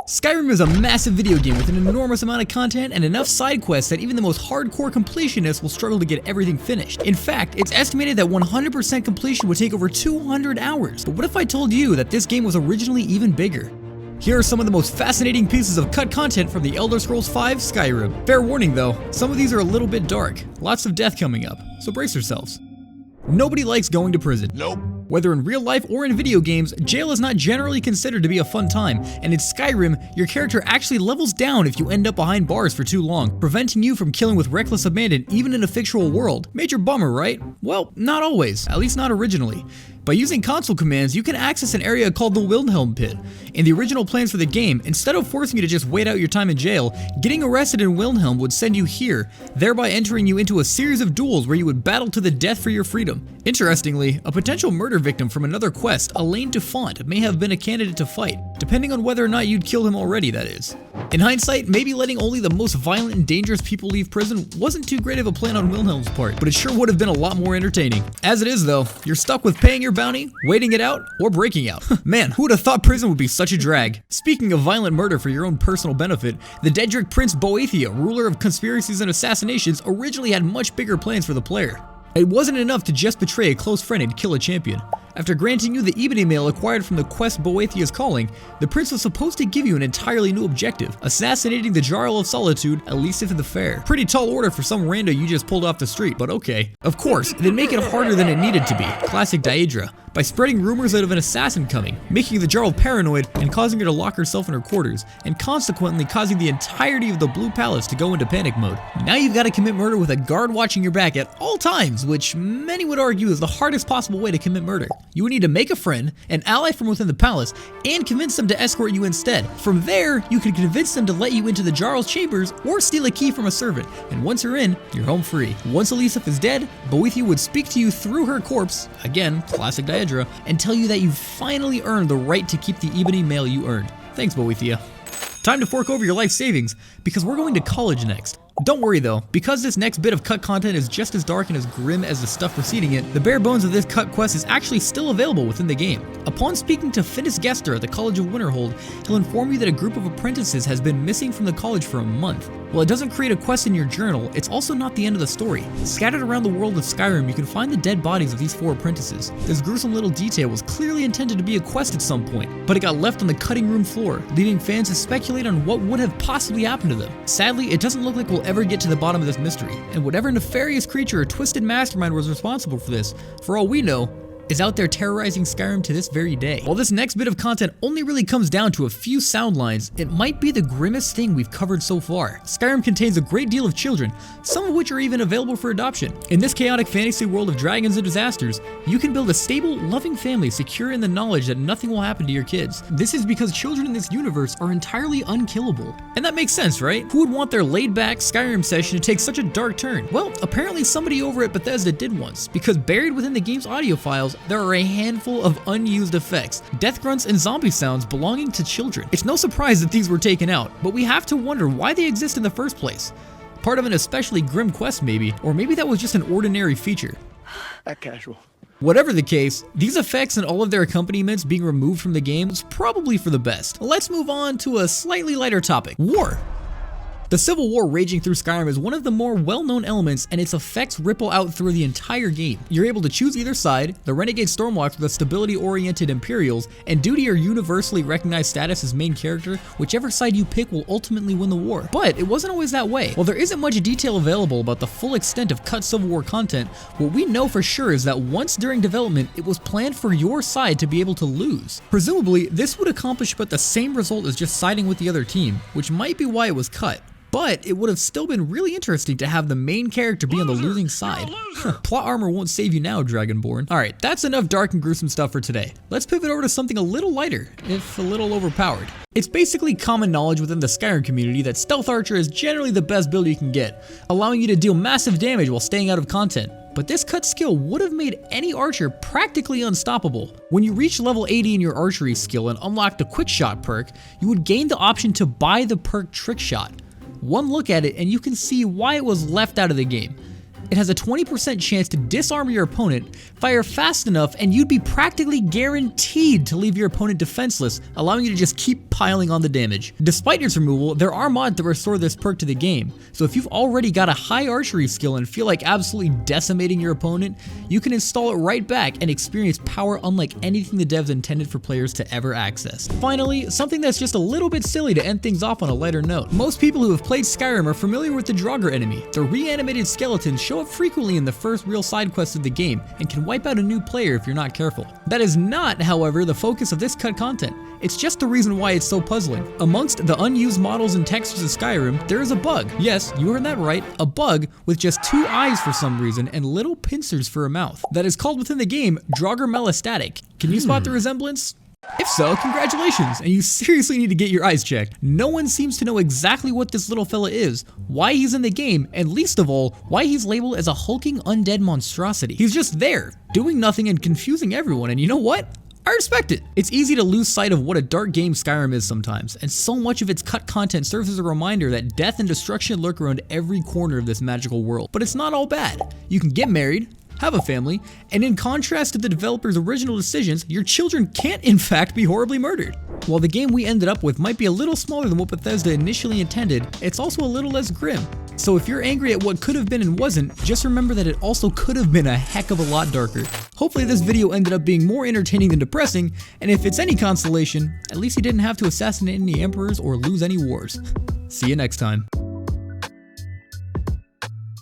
Skyrim is a massive video game with an enormous amount of content and enough side quests that even the most hardcore completionists will struggle to get everything finished. In fact, it's estimated that 100% completion would take over 200 hours. But what if I told you that this game was originally even bigger? Here are some of the most fascinating pieces of cut content from the Elder Scrolls V Skyrim. Fair warning though, some of these are a little bit dark. Lots of death coming up, so brace yourselves. Nobody likes going to prison. Nope. Whether in real life or in video games, jail is not generally considered to be a fun time, and in Skyrim, your character actually levels down if you end up behind bars for too long, preventing you from killing with reckless abandon even in a fictional world. Major bummer, right? Well, not always, at least not originally. By using console commands, you can access an area called the Wilhelm Pit. In the original plans for the game, instead of forcing you to just wait out your time in jail, getting arrested in Wilhelm would send you here, thereby entering you into a series of duels where you would battle to the death for your freedom. Interestingly, a potential murder victim from another quest, Elaine Dufont, may have been a candidate to fight, depending on whether or not you'd killed him already, that is. In hindsight, maybe letting only the most violent and dangerous people leave prison wasn't too great of a plan on Wilhelm's part, but it sure would have been a lot more entertaining. As it is though, you're stuck with paying your bounty, waiting it out, or breaking out. Man, who would have thought prison would be such a drag? Speaking of violent murder for your own personal benefit, the Daedric Prince Boethia, ruler of conspiracies and assassinations, originally had much bigger plans for the player. It wasn't enough to just betray a close friend and kill a champion. After granting you the ebony mail acquired from the quest Boethia's calling, the prince was supposed to give you an entirely new objective, assassinating the Jarl of Solitude, Elisif the Fair. Pretty tall order for some rando you just pulled off the street, but okay. Of course, they'd make it harder than it needed to be, classic Daedra, by spreading rumors out of an assassin coming, making the Jarl paranoid and causing her to lock herself in her quarters, and consequently causing the entirety of the Blue Palace to go into panic mode. Now you've got to commit murder with a guard watching your back at all times, which many would argue is the hardest possible way to commit murder. You would need to make a friend, an ally from within the palace, and convince them to escort you instead. From there, you could convince them to let you into the Jarl's chambers or steal a key from a servant, and once you're in, you're home free. Once Elisif is dead, Boethia would speak to you through her corpse, again, classic Daedra, and tell you that you've finally earned the right to keep the ebony mail you earned. Thanks, Boethia. Time to fork over your life savings, because we're going to college next. Don't worry though, because this next bit of cut content is just as dark and as grim as the stuff preceding it, the bare bones of this cut quest is actually still available within the game. Upon speaking to Finis Gester at the College of Winterhold, he'll inform you that a group of apprentices has been missing from the college for a month. While it doesn't create a quest in your journal, it's also not the end of the story. Scattered around the world of Skyrim, you can find the dead bodies of these 4 apprentices. This gruesome little detail was clearly intended to be a quest at some point, but it got left on the cutting room floor, leaving fans to speculate on what would have possibly happened to them. Sadly, it doesn't look like we'll ever get to the bottom of this mystery, and whatever nefarious creature or twisted mastermind was responsible for this, for all we know, is out there terrorizing Skyrim to this very day. While this next bit of content only really comes down to a few sound lines, it might be the grimmest thing we've covered so far. Skyrim contains a great deal of children, some of which are even available for adoption. In this chaotic fantasy world of dragons and disasters, you can build a stable, loving family secure in the knowledge that nothing will happen to your kids. This is because children in this universe are entirely unkillable. And that makes sense, right? Who would want their laid-back Skyrim session to take such a dark turn? Well, apparently somebody over at Bethesda did once, because buried within the game's audio files, there are a handful of unused effects, death grunts, and zombie sounds belonging to children. It's no surprise that these were taken out, but we have to wonder why they exist in the first place. Part of an especially grim quest maybe, or maybe that was just an ordinary feature. That casual. Whatever the case, these effects and all of their accompaniments being removed from the game was probably for the best. Let's move on to a slightly lighter topic, war. The Civil War raging through Skyrim is one of the more well-known elements, and its effects ripple out through the entire game. You're able to choose either side, the Renegade Stormwalkers with the stability-oriented Imperials, and due to your universally recognized status as main character, whichever side you pick will ultimately win the war. But it wasn't always that way. While there isn't much detail available about the full extent of cut Civil War content, what we know for sure is that once during development, it was planned for your side to be able to lose. Presumably, this would accomplish but the same result as just siding with the other team, which might be why it was cut. But it would have still been really interesting to have the main character be on the losing side. Plot armor won't save you now, Dragonborn. Alright, that's enough dark and gruesome stuff for today. Let's pivot over to something a little lighter, if a little overpowered. It's basically common knowledge within the Skyrim community that Stealth Archer is generally the best build you can get, allowing you to deal massive damage while staying out of content. But this cut skill would have made any archer practically unstoppable. When you reach level 80 in your archery skill and unlock the Quick Shot perk, you would gain the option to buy the perk Trick Shot. One look at it and you can see why it was left out of the game. It has a 20% chance to disarm your opponent, fire fast enough, and you'd be practically guaranteed to leave your opponent defenseless, allowing you to just keep piling on the damage. Despite its removal, there are mods that restore this perk to the game, so if you've already got a high archery skill and feel like absolutely decimating your opponent, you can install it right back and experience power unlike anything the devs intended for players to ever access. Finally, something that's just a little bit silly to end things off on a lighter note. Most people who have played Skyrim are familiar with the Draugr enemy. The reanimated skeletons show up frequently in the first real side quest of the game and can wipe out a new player if you're not careful. That is not, however, the focus of this cut content. It's just the reason why it's so puzzling. Amongst the unused models and textures of Skyrim, there is a bug. Yes, you heard that right, a bug with just 2 eyes for some reason and little pincers for a mouth. That is called within the game Draugr Melastatic. Can you spot the resemblance? If so, congratulations, and you seriously need to get your eyes checked. No one seems to know exactly what this little fella is, why he's in the game, and least of all, why he's labeled as a hulking undead monstrosity. He's just there, doing nothing and confusing everyone, and you know what? I respect it. It's easy to lose sight of what a dark game Skyrim is sometimes, and so much of its cut content serves as a reminder that death and destruction lurk around every corner of this magical world. But it's not all bad. You can get married, have a family, and in contrast to the developer's original decisions, your children can't in fact be horribly murdered. While the game we ended up with might be a little smaller than what Bethesda initially intended, it's also a little less grim. So if you're angry at what could have been and wasn't, just remember that it also could have been a heck of a lot darker. Hopefully this video ended up being more entertaining than depressing, and if it's any consolation, at least you didn't have to assassinate any emperors or lose any wars. See you next time.